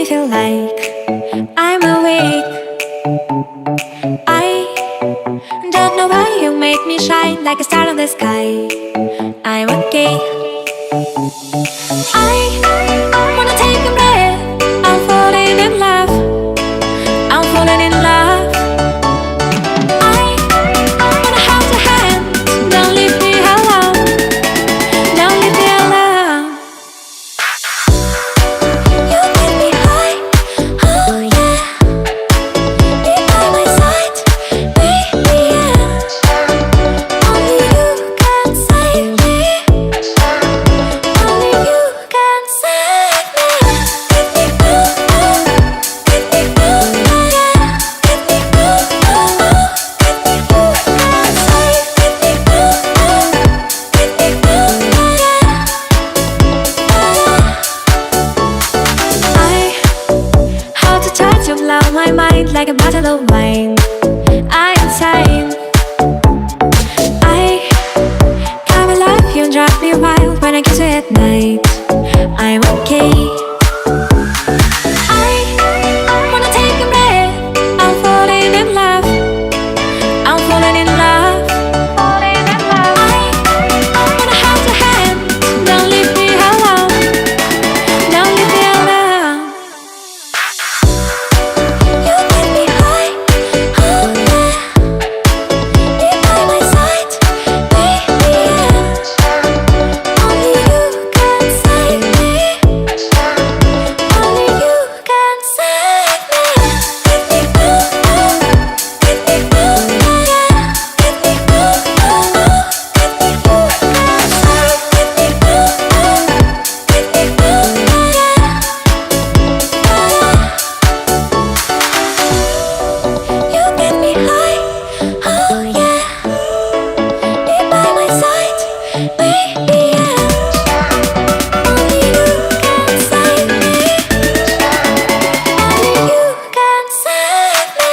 feel like I'm awake. I don't know why you make me shine like a star in the sky. I'm okay. I wanna take a breath. I'm falling in love. I'm falling in love. I wanna hold your hand. Don't leave me alone. Don't leave me alone. You get me high, oh yeah. Be by my side, baby, yeah. Only you can save me. Only you can save me. Get me ooh, get me ooh, yeah. Get me ooh, get me ooh, can save. Get me ooh, get me ooh, yeah. How to touch you blow my mind like a bottle of wine. I'm insane. I come alive, you drive me wild when I kiss you at night. I'm okay. I wanna take a breath. I'm falling in love. I'm falling in love. Falling in love. I wanna hold your hand. Don't leave me alone. Don't leave me alone. You get me high, oh yeah. Be by my side, baby, yeah. Only you can save me. Only you can save me. Get me ooh, get me ooh, yeah. Get me ooh, get me ooh, can save. Get me ooh, get me ooh, yeah. You get me high, oh yeah. Be by my side, baby, yeah. Only you can save me. Only you can save me.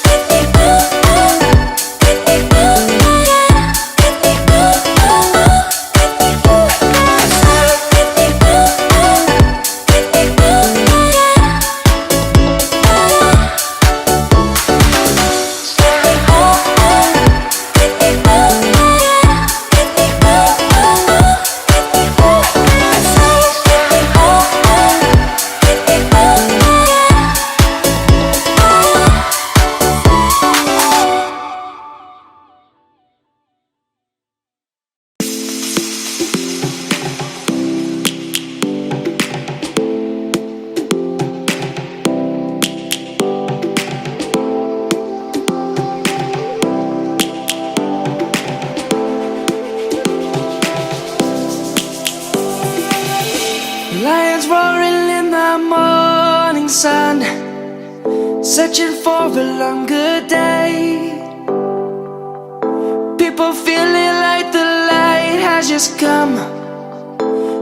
Get me ooh, get me ooh, yeah. Get me ooh, get me ooh, can save. Get me ooh, get me ooh, yeah. Lions roaring in the morning sun, searching for a longer day. People feeling like the light has just come.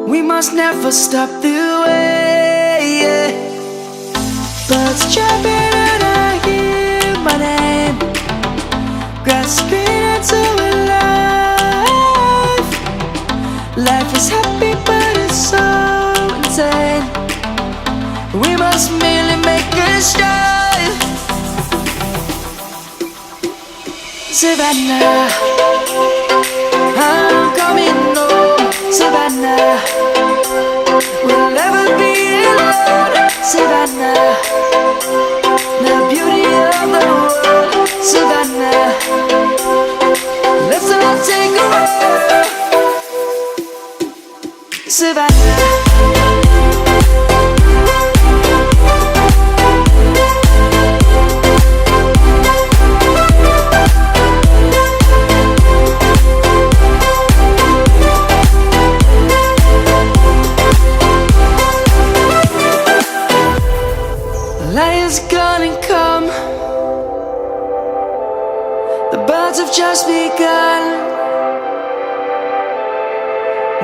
We must never stop the way. Birds chirping and I hear my name, grasping into a life. Life is happy but it's so insane. We must merely make a strive. Savannah, I'm coming home. Savannah, we'll never be alone. Savannah, the beauty of the world. Savannah, let's all take a walk. Savannah. Lion's gonna come. The birds have just begun.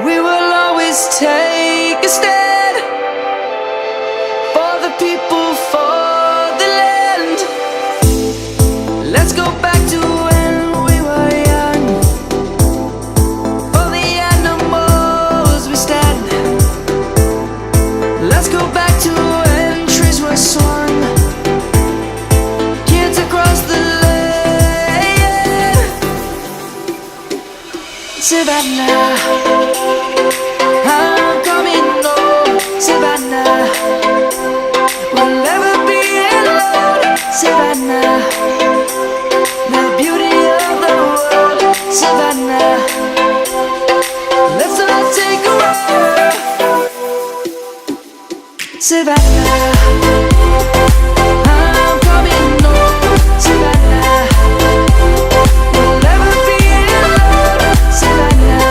We will always take a stand for the people, for the land. Let's go back to when we were young. For the animals we stand. Let's go back to when trees Savannah, I'm coming home, Savannah. We'll never be alone, Savannah. The beauty of the world, Savannah. Let's all take a ride, Savannah. I'm coming home, Savannah. We'll never be alone, Savannah.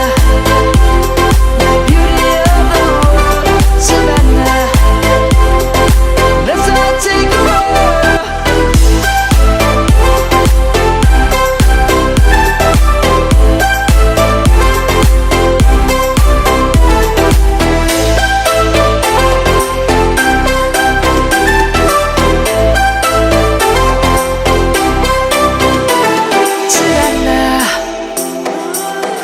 The beauty of the world, Savannah. Let's all take a ride. Savannah,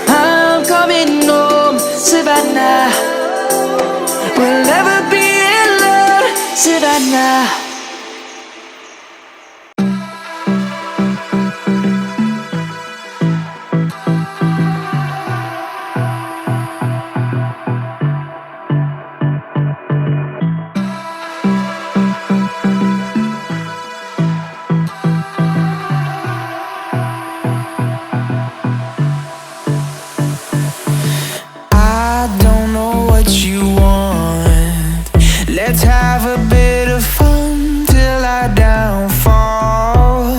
I'm coming home, Savannah. We'll never be alone, Savannah. I don't know what you want. Let's have a bit of fun till I downfall.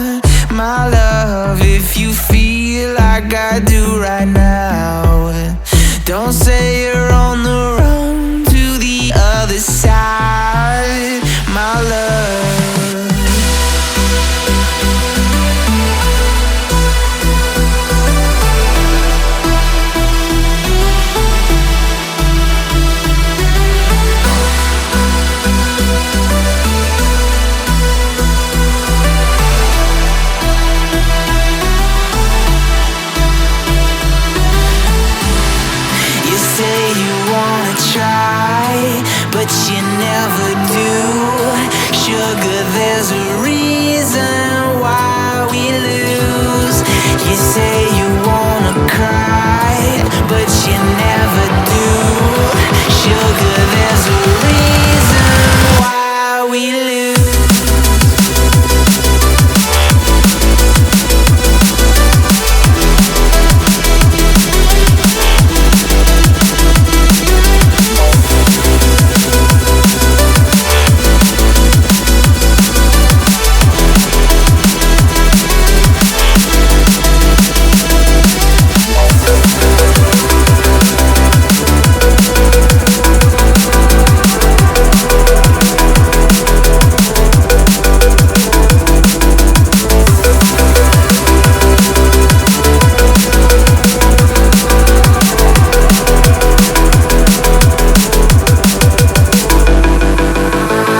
My love, if you feel like I do right now, don't say you're on the run to the other side. My love, you say you wanna try, but you never do. Sugar, there's a reason why we lose. You say you wanna cry, but you never do. Sugar, there's a reason why we lose.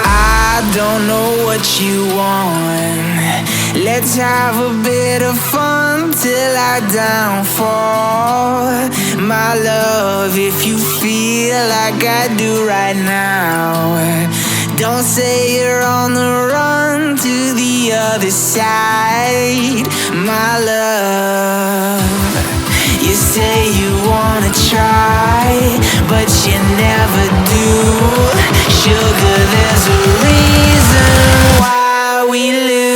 I don't know what you want. Let's have a bit of fun till I downfall. My love, if you feel like I do right now, don't say you're on the run to the other side. My love, you say you wanna try, but you never do. Sugar, there's a reason why we lose.